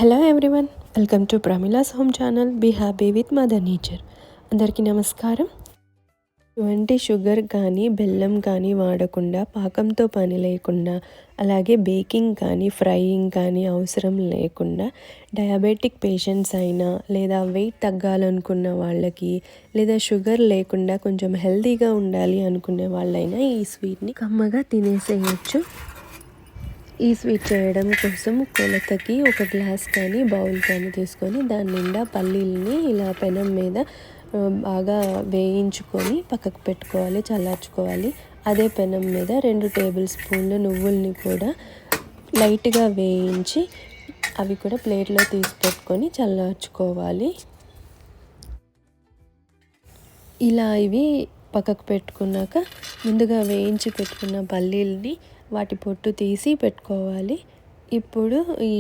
Hello everyone, welcome to Pramila's home channel. Be happy with mother nature. అందరికీ నమస్కారం. ఎటువంటి sugar కానీ బెల్లం కానీ వాడకుండా, పాకంతో పని లేకుండా, అలాగే బేకింగ్ కానీ ఫ్రైయింగ్ కానీ అవసరం లేకుండా డయాబెటిక్ పేషెంట్స్ అయినా, లేదా వెయిట్ తగ్గాలనుకున్న వాళ్ళకి, లేదా షుగర్ లేకుండా కొంచెం హెల్తీగా ఉండాలి అనుకునే వాళ్ళైనా ఈ స్వీట్ని కమ్మగా తినేసేయచ్చు. ఈ స్వీట్ చేయడం కోసం కొలతకి ఒక గ్లాస్ కానీ బౌల్ కానీ తీసుకొని దాని నిండా పల్లీలని ఇలా పెనం మీద బాగా వేయించుకొని పక్కకు పెట్టుకోవాలి, చల్లార్చుకోవాలి. అదే పెనం మీద 2 టేబుల్ స్పూన్లు నువ్వుల్ని కూడా లైట్గా వేయించి అవి కూడా ప్లేట్లో తీసి పెట్టుకొని చల్లార్చుకోవాలి. ఇలా ఇవి పక్కకు పెట్టుకున్నాక ముందుగా వేయించి పెట్టుకున్న పల్లీలని వాటి పొట్టు తీసి పెట్టుకోవాలి. ఇప్పుడు ఈ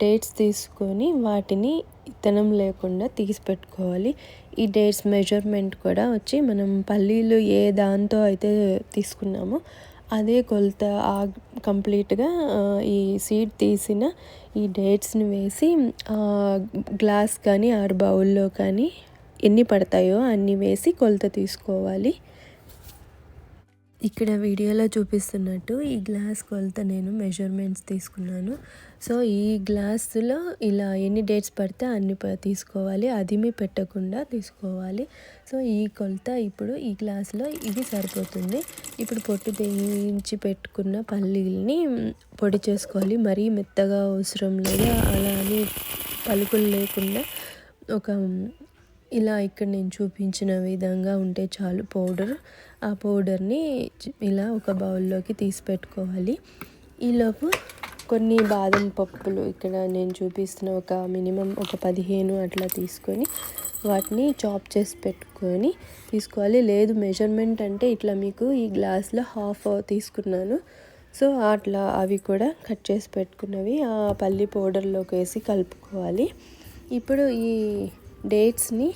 డేట్స్ తీసుకొని వాటిని ఇత్తనం లేకుండా తీసి పెట్టుకోవాలి. ఈ డేట్స్ మెజర్మెంట్ కూడా వచ్చి మనం పల్లీలు ఏ దాంతో అయితే తీసుకున్నామో అదే కొలత కంప్లీట్గా ఈ సీడ్ తీసిన ఈ డేట్స్ని వేసి గ్లాస్ కానీ బౌల్లో కానీ ఎన్ని పడతాయో అన్ని వేసి కొలత తీసుకోవాలి. ఇక్కడ వీడియోలో చూపిస్తున్నట్టు ఈ గ్లాస్ కొలత నేను మెజర్మెంట్స్ తీసుకున్నాను. సో ఈ గ్లాసులో ఇలా ఎన్ని డేట్స్ పడితే అన్ని తీసుకోవాలి, అదిమి పెట్టకుండా తీసుకోవాలి. సో ఈ కొలత ఇప్పుడు ఈ గ్లాసులో ఇది సరిపోతుంది. ఇప్పుడు పొట్టు వేయించి పెట్టుకున్న పల్లీలని పొడి చేసుకోవాలి. మరీ మెత్తగా అవసరం లేదు, అలా అని పలుకులు లేకుండా ఇలా ఇక్కడ నేను చూపించిన విధంగా ఉంటే చాలు పౌడర్. ఆ పౌడర్ని ఇలా ఒక బౌల్లోకి తీసి పెట్టుకోవాలి. ఈలోపు కొన్ని బాదం పప్పులు ఇక్కడ నేను చూపిస్తున్న మినిమం 15 అట్లా తీసుకొని వాటిని చాప్ చేసి పెట్టుకొని తీసుకోవాలి. లేదు మెజర్మెంట్ అంటే ఇట్లా మీకు ఈ గ్లాస్లో హాఫ్ తీసుకున్నాను. సో అట్లా అవి కూడా కట్ చేసి పెట్టుకున్నవి ఆ పల్లి పౌడర్లోకి వేసి కలుపుకోవాలి. ఇప్పుడు ఈ డేట్స్ని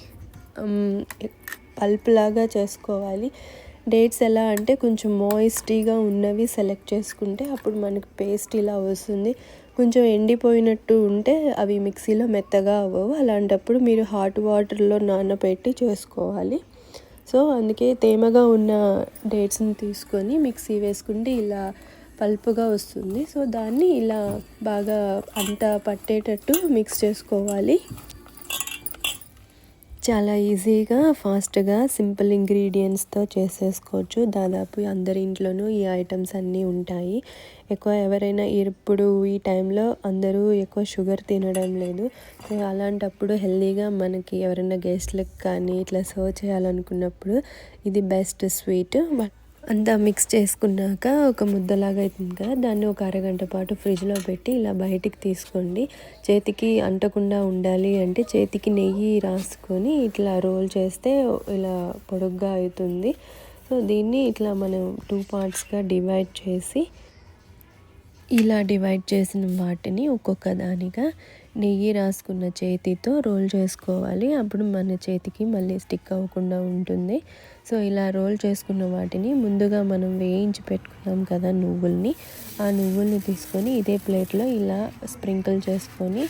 పల్ప్ లాగా చేసుకోవాలి. డేట్స్ ఎలా అంటే కొంచెం మాయిస్టీగా ఉన్నవి సెలెక్ట్ చేసుకుంటే అప్పుడు మనకు పేస్ట్ ఇలా వస్తుంది. కొంచెం ఎండిపోయినట్టు ఉంటే అవి మిక్సీలో మెత్తగా అవ్వవు. అలాంటప్పుడు మీరు హాట్ వాటర్లో నానబెట్టి చేసుకోవాలి. సో అందుకే తేమగా ఉన్న డేట్స్ని తీసుకొని మిక్సీ వేసుకుంటే ఇలా పల్పుగా వస్తుంది. సో దాన్ని ఇలా బాగా అంతా పట్టేటట్టు మిక్స్ చేసుకోవాలి. చాలా ఈజీగా ఫాస్ట్గా సింపుల్ ఇంగ్రీడియంట్స్తో చేసేసుకోవచ్చు. దాదాపు అందరి ఇంట్లోనూ ఈ ఐటమ్స్ అన్నీ ఉంటాయి. ఎవరైనా ఇప్పుడు ఈ టైంలో అందరూ ఎక్కువ షుగర్ తినడం లేదు. అలాంటప్పుడు హెల్తీగా మనకి ఎవరైనా గెస్ట్లకు కానీ ఇట్లా సర్వ్ చేయాలనుకున్నప్పుడు ఇది బెస్ట్ స్వీట్. అంతా మిక్స్ చేసుకున్నాక ఒక ముద్దలాగా అవుతుంది కదా, దాన్ని ఒక అరగంట పాటు ఫ్రిడ్జ్లో పెట్టి ఇలా బయటికి తీసుకోండి. చేతికి అంటకుండా ఉండాలి అంటే చేతికి నెయ్యి రాసుకొని ఇట్లా రోల్ చేస్తే ఇలా పొడుగ్గా అవుతుంది. సో దీన్ని ఇట్లా మనం 2 పార్ట్స్గా డివైడ్ చేసి ఇలా డివైడ్ చేసిన వాటిని ఒక్కొక్క దానిగా నెయ్యి రాసుకున్న చేతితో రోల్ చేసుకోవాలి. అప్పుడు మన చేతికి మళ్ళీ స్టిక్ అవ్వకుండా ఉంటుంది. సో ఇలా రోల్ చేసుకున్న వాటిని ముందుగా మనం వేయించి పెట్టుకున్నాం కదా నువ్వుల్ని, ఆ నువ్వుల్ని తీసుకొని ఇదే ప్లేట్లో ఇలా స్ప్రింకిల్ చేసుకొని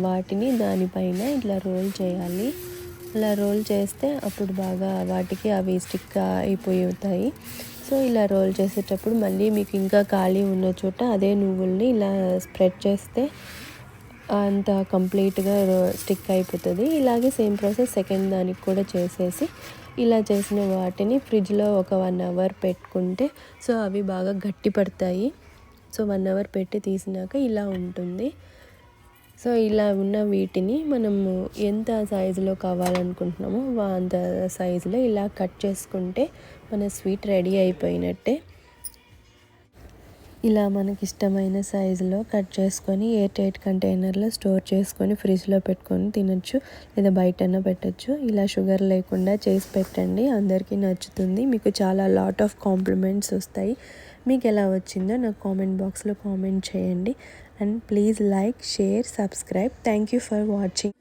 వాటిని దానిపైన ఇట్లా రోల్ చేయాలి. అలా రోల్ చేస్తే అప్పుడు బాగా వాటికి అవి స్టిక్ అయిపోతాయి. సో ఇలా రోల్ చేసేటప్పుడు మళ్ళీ మీకు ఇంకా ఖాళీ ఉన్న చోట అదే నువ్వుల్ని ఇలా స్ప్రెడ్ చేస్తే అంత కంప్లీట్గా స్టిక్ అయిపోతుంది. ఇలాగే సేమ్ ప్రాసెస్ సెకండ్ దానికి కూడా చేసేసి ఇలా చేసిన వాటిని ఫ్రిడ్జ్లో ఒక 1 అవర్ పెట్టుకుంటే సో అవి బాగా గట్టి పడతాయి. సో 1 అవర్ పెట్టి తీసినాక ఇలా ఉంటుంది. సో ఇలా ఉన్న వీటిని మనము ఎంత సైజులో కావాలనుకుంటున్నామో అంత సైజులో ఇలా కట్ చేసుకుంటే మన స్వీట్ రెడీ అయిపోయినట్టే. ఇలా మనకి ఇష్టమైన సైజులో కట్ చేసుకొని ఎయిర్ టైట్ కంటైనర్లో స్టోర్ చేసుకొని ఫ్రిడ్జ్లో పెట్టుకొని తినచ్చు, లేదా బయటైనా పెట్టచ్చు. ఇలా షుగర్ లేకుండా చేసి పెట్టండి, అందరికీ నచ్చుతుంది. మీకు చాలా లాట్ ఆఫ్ కాంప్లిమెంట్స్ వస్తాయి. మీకు ఎలా వచ్చిందో నాకు కామెంట్ బాక్స్లో కామెంట్ చేయండి. And please like, share, subscribe. Thank you for watching.